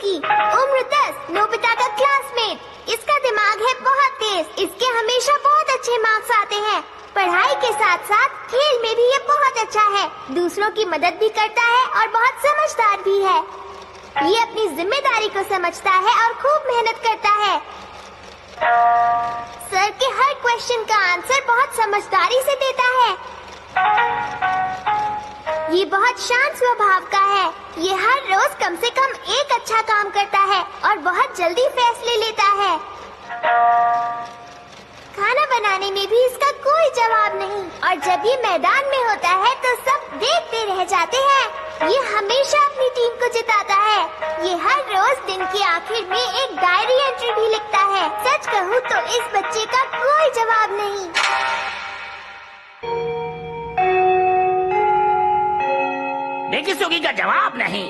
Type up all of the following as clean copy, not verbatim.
Swiggy, उम्र 10, Nobita का classmate. इसका दिमाग है बहुत तेज, इसके हमेशा बहुत अच्छे मार्क्स आते हैं। पढ़ाई के साथ साथ खेल में भी ये बहुत अच्छा है, दूसरों की मदद भी करता है और बहुत समझदार भी है। ये अपनी जिम्मेदारी को समझता है और खूब मेहनत करता है। सर के हर क्वेश्चन का आंसर बहुत समझदारी से देता है। ये बहुत शांत स्वभाव का है। ये हर रोज कम से कम एक अच्छा काम करता है और बहुत जल्दी फैसले लेता है। खाना बनाने में भी इसका कोई जवाब नहीं, और जब ये मैदान में होता है तो सब देखते रह जाते हैं। ये हमेशा अपनी टीम को जिताता है। ये हर रोज दिन के आखिर में एक डायरी एंट्री भी लिखता है। सच कहूँ तो इस बच्चे का कोई जवाब नहीं। डेकी सुगी का जवाब नहीं।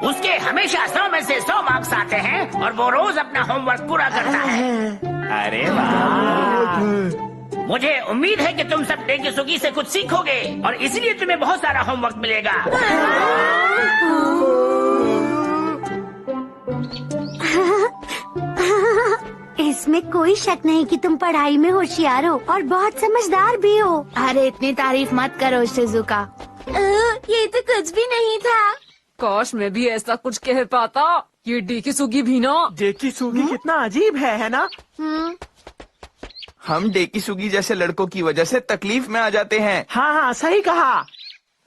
उसके हमेशा 100 में से 100 मार्क्स आते हैं और वो रोज अपना होमवर्क पूरा करता है। अरे वाह! मुझे उम्मीद है कि तुम सब डेकी सुगी से कुछ सीखोगे और इसलिए तुम्हें बहुत सारा होमवर्क मिलेगा। इसमें कोई शक नहीं कि तुम पढ़ाई में होशियार हो और बहुत समझदार भी हो। अरे इतनी तारीफ मत करो शिजुका। ये तो कुछ भी नहीं था। काश मैं भी ऐसा कुछ कह पाता। ये डेकी सुगी भी ना। डेकी सुगी कितना अजीब है ना? हम डेकी सुगी जैसे लड़कों की वजह से तकलीफ में आ जाते हैं। हाँ हाँ सही कहा।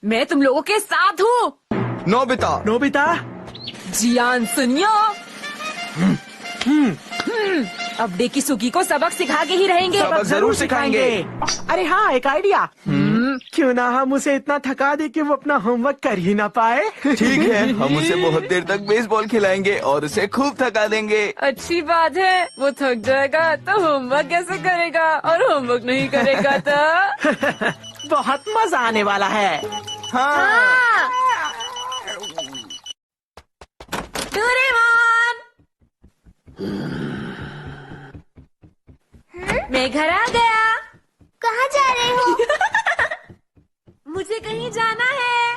मैं तुम लोगों के साथ हूँ। नोबिता, नोबिता, जियान सुनियो। अब डेकी सुगी को सबक सिखा के ही रहेंगे। सबक जरूर सिखाएंगे। अरे हाँ, एक आइडिया। क्यों ना हम उसे इतना थका दे कि वो अपना होमवर्क कर ही ना पाए। ठीक है, हम उसे बहुत देर तक बेसबॉल खिलाएंगे और उसे खूब थका देंगे। अच्छी बात है। वो थक जाएगा तो होमवर्क कैसे करेगा, और होमवर्क नहीं करेगा तो बहुत मजा आने वाला है। हाँ। डोरेमोन, मैं घर आ गया। कहाँ जा रहे हो? मुझे कहीं जाना है।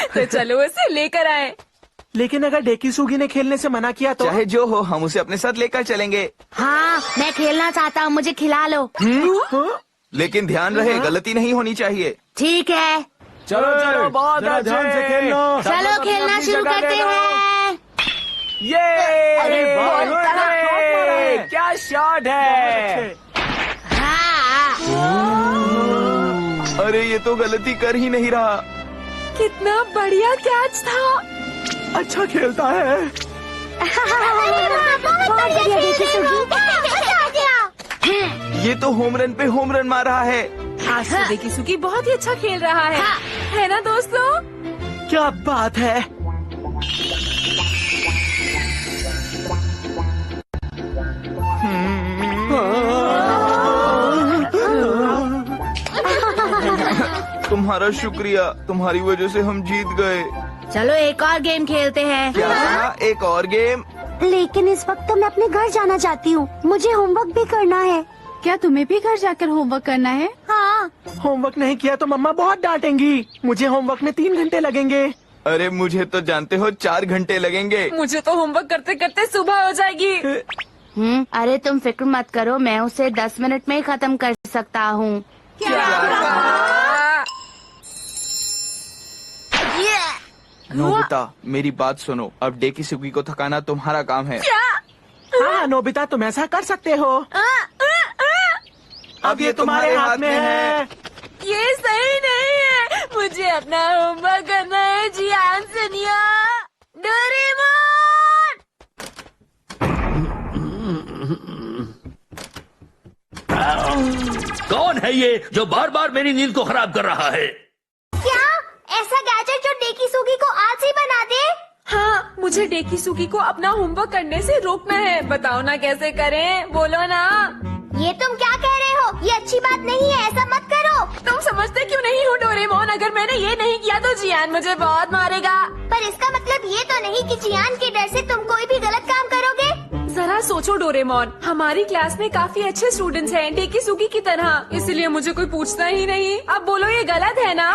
तो चलो उसे लेकर आए। लेकिन अगर डेकी सुगी ने खेलने से मना किया तो? चाहे जो हो, हम उसे अपने साथ लेकर चलेंगे। हाँ, मैं खेलना चाहता हूँ, मुझे खिला लो। लेकिन ध्यान रहे, गलती नहीं होनी चाहिए। ठीक है, चलो चलो, बहुत ध्यान से खेलो। चलो खेलना शुरू करते हैं। ये अरे बहुत क्या शॉट है। हाँ। अरे ये तो गलती कर ही नहीं रहा। कितना बढ़िया कैच था। अच्छा खेलता है। बहुत बढ़िया डेकी सुगी। ये तो होम रन पे होम रन मार रहा है। आज तो डेकी सुगी बहुत ही अच्छा खेल रहा है। है ना दोस्तों? क्या बात है। तुम्हारा शुक्रिया, तुम्हारी वजह से हम जीत गए। चलो एक और गेम खेलते हैं। क्या? एक और गेम? लेकिन इस वक्त तो मैं अपने घर जाना चाहती हूँ। मुझे होमवर्क भी करना है। क्या तुम्हें भी घर जाकर होमवर्क करना है? हाँ। होमवर्क नहीं किया तो मम्मा बहुत डांटेंगी। मुझे होमवर्क में 3 घंटे लगेंगे। अरे मुझे तो जानते हो 4 घंटे लगेंगे। मुझे तो होमवर्क करते करते सुबह हो जाएगी। अरे तुम फिक्र मत करो, मैं उसे 10 मिनट में ही खत्म कर सकता हूँ। नोबिता, मेरी बात सुनो। अब डेकी सुगी को थकाना तुम्हारा काम है। हाँ नोबिता, तुम ऐसा कर सकते हो। अब ये तुम्हारे हाथ में है। ये सही नहीं है। मुझे अपना होमवर्क करना है। जियान सुनियो। डोरेमोन, कौन है ये जो बार बार मेरी नींद को खराब कर रहा है? क्या ऐसा गैजेट जो डेकी सुगी को आलसी बना दे? हाँ, मुझे डेकी सुगी को अपना होमवर्क करने से रोकना है। बताओ ना कैसे करें, बोलो ना। ये तुम क्या कह रहे हो? ये अच्छी बात नहीं है, ऐसा मत करो। तुम समझते क्यों नहीं हो डोरेमोन? अगर मैंने ये नहीं किया तो जियान मुझे बहुत मारेगा। पर इसका मतलब ये तो नहीं कि जियान के डर से तुम कोई भी गलत काम करोगे। जरा सोचो डोरेमोन, हमारी क्लास में काफी अच्छे स्टूडेंट्स हैं डेकी सुगी की तरह, इसलिए मुझे कोई पूछता ही नहीं। अब बोलो ये गलत है ना?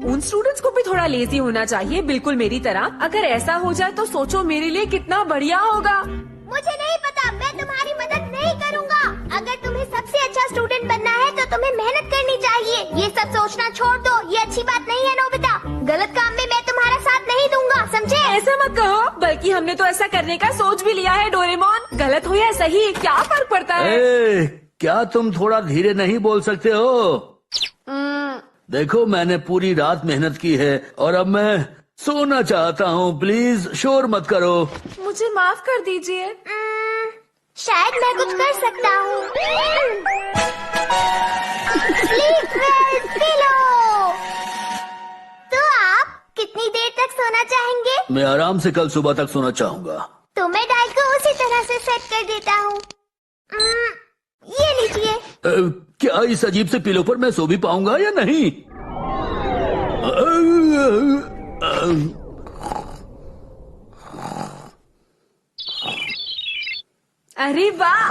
उन स्टूडेंट्स को भी थोड़ा लेजी होना चाहिए, बिल्कुल मेरी तरह। अगर ऐसा हो जाए तो सोचो मेरे लिए कितना बढ़िया होगा। मुझे नहीं पता, मैं तुम्हारी मदद नहीं करूँगा। अगर तुम्हें सबसे अच्छा स्टूडेंट बनना है तो तुम्हें मेहनत करनी चाहिए। ये सब सोचना छोड़ दो, ये अच्छी बात नहीं है नोबिता। गलत काम में मैं तुम्हारा साथ नहीं दूंगा, समझे? ऐसा मत कहो, बल्कि हमने तो ऐसा करने का सोच भी लिया है डोरेमोन। गलत हो या सही, क्या फर्क पड़ता है? क्या तुम थोड़ा धीरे नहीं बोल सकते हो? देखो मैंने पूरी रात मेहनत की है और अब मैं सोना चाहता हूँ। प्लीज शोर मत करो। मुझे माफ कर दीजिए। शायद मैं कुछ कर सकता हूँ। Sleep well, pillow। तो आप कितनी देर तक सोना चाहेंगे? मैं आराम से कल सुबह तक सोना चाहूँगा। तो मैं डायल को उसी तरह से सेट कर देता हूँ। ये लीजिए। क्या इस अजीब से पिलो पर मैं सो भी पाऊंगा या नहीं? अरे वाह!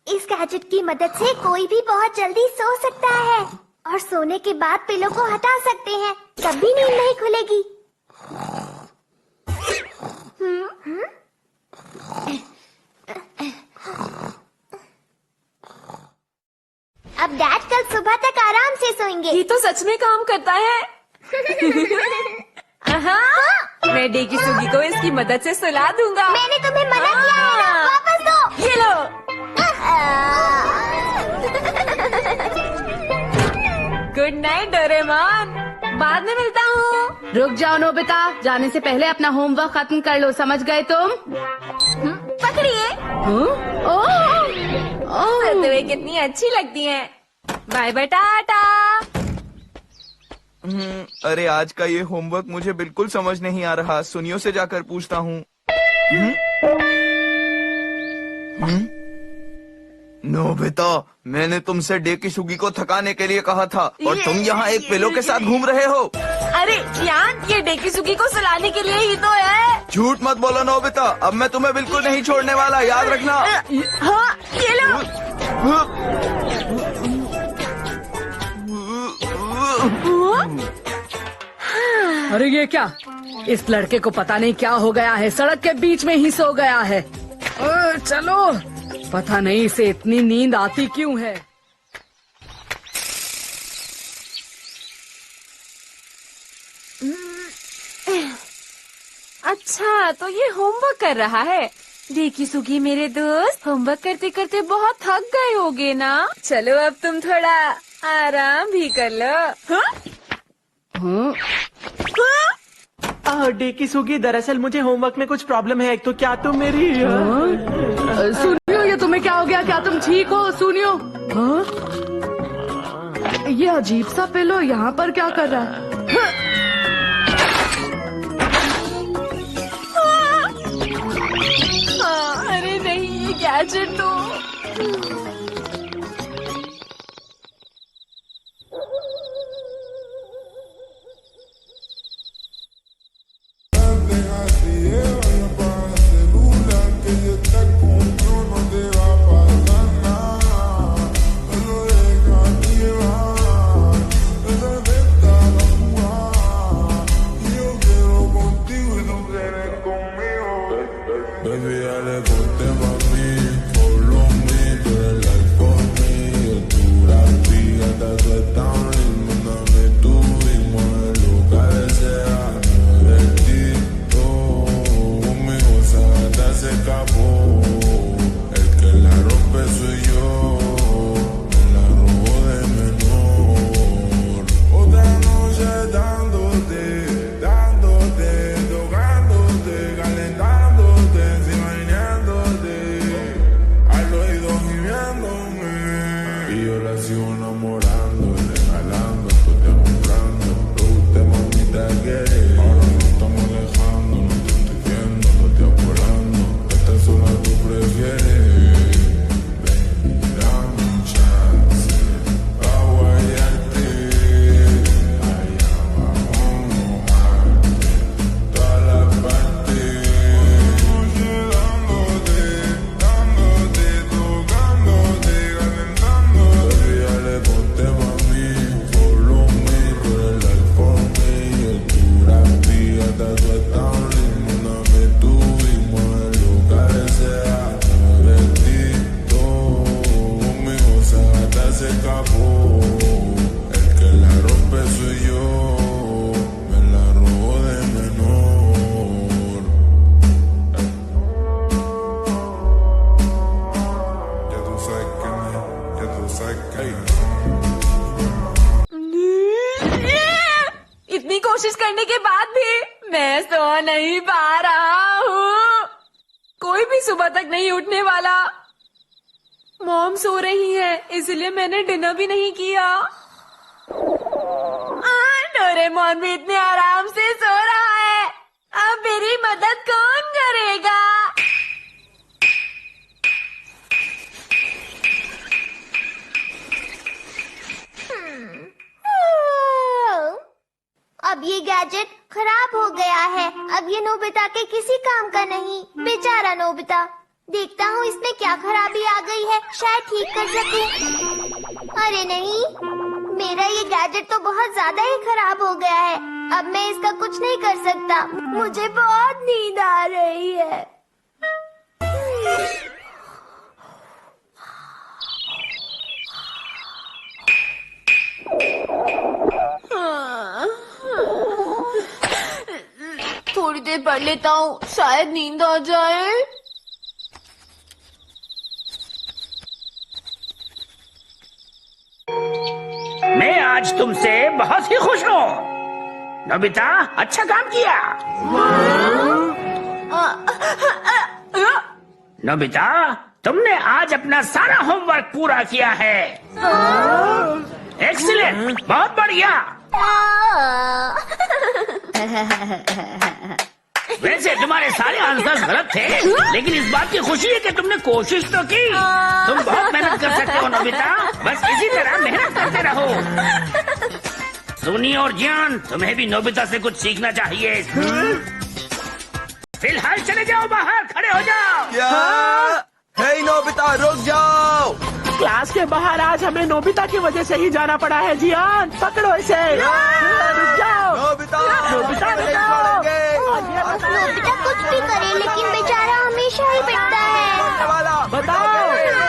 इस गैजेट की मदद से कोई भी बहुत जल्दी सो सकता है और सोने के बाद पिलो को हटा सकते हैं, तब भी नींद नहीं खुलेगी। अब डैड कल सुबह तक आराम से सोएंगे। ये तो सच में काम करता है। मैं डेकिसुगी को इसकी मदद से सुला दूंगा। मैंने तुम्हें मना किया है ना, वापस दो। ये लो। गुड नाइट डोरेमोन, बाद में मिलता हूँ। रुक जाओ नोबिता, जाने से पहले अपना होमवर्क खत्म कर लो, समझ गए तुम? पकड़िए। चलते हुए कितनी अच्छी लगती हैं। Bye bye, tata. अरे आज का ये होमवर्क मुझे बिल्कुल समझ नहीं आ रहा। सुनियो से जाकर पूछता हूँ। नोबिता, मैंने तुमसे डेकिसुगी को थकाने के लिए कहा था और तुम यहाँ एक पिलो के साथ घूम रहे हो। अरे यार, ये डेकिसुगी को सुलाने के लिए ही तो है। झूठ मत बोलो नोबिता, अब मैं तुम्हें बिल्कुल नहीं छोड़ने वाला, याद रखना। हाँ, ये लो। अरे ये क्या? इस लड़के को पता नहीं क्या हो गया है, सड़क के बीच में ही सो गया है। चलो, पता नहीं इसे इतनी नींद आती क्यों है। अच्छा, तो ये होमवर्क कर रहा है। डेकिसुगी मेरे दोस्त, होमवर्क करते करते बहुत थक गए होगे ना? चलो अब तुम थोड़ा आराम भी कर लो। डेकिसुगी, दरअसल मुझे होमवर्क में कुछ प्रॉब्लम है, तो क्या तुम मेरी सुनियो, ये तुम्हें क्या हो गया? क्या तुम ठीक हो? सुनियो, ये अजीब सा पिलो यहाँ पर क्या कर रहा है? अरे नहीं, ये गैजेट तो Baby, dale ponte mami, follow me, tú eres la कोशिश करने के बाद भी मैं सो नहीं पा रहा हूँ। कोई भी सुबह तक नहीं उठने वाला। मॉम सो रही है, इसलिए मैंने डिनर भी नहीं किया। डोरेमोन भी इतने आराम से सो रहा है। अब मेरी मदद कौन करेगा? अब ये गैजेट खराब हो गया है। अब ये नोबिता के किसी काम का नहीं। बेचारा नोबिता। देखता हूँ इसमें क्या खराबी आ गई है, शायद ठीक कर सकूं। अरे नहीं, मेरा ये गैजेट तो बहुत ज्यादा ही खराब हो गया है। अब मैं इसका कुछ नहीं कर सकता। मुझे बहुत नींद आ रही है। थोड़ी देर पढ़ लेता हूँ, शायद नींद आ जाए। मैं आज तुमसे बहुत ही खुश हूँ नोबिता, अच्छा काम किया। नोबिता, तुमने आज अपना सारा होमवर्क पूरा किया है। एक्सीलेंट, बहुत बढ़िया। वैसे तुम्हारे सारे आंसर्स गलत थे, लेकिन इस बात की खुशी है कि तुमने कोशिश तो की। तुम बहुत मेहनत कर सकते हो नोबिता, बस इसी तरह मेहनत करते रहो। सुनी और जियान, तुम्हें भी नोबिता से कुछ सीखना चाहिए। फिलहाल चले जाओ बाहर, खड़े हो जाओ। क्या? हे नोबिता, रुक जाओ। क्लास के बाहर आज हमें नोबिता की वजह से ही जाना पड़ा है। जियान, पकड़ो इसे। रुक जाओ। नोबिता, नोबिता, नहीं छोड़ेंगे। नोबिता कुछ भी करे, लेकिन बेचारा हमेशा ही पिटता है। बताओ।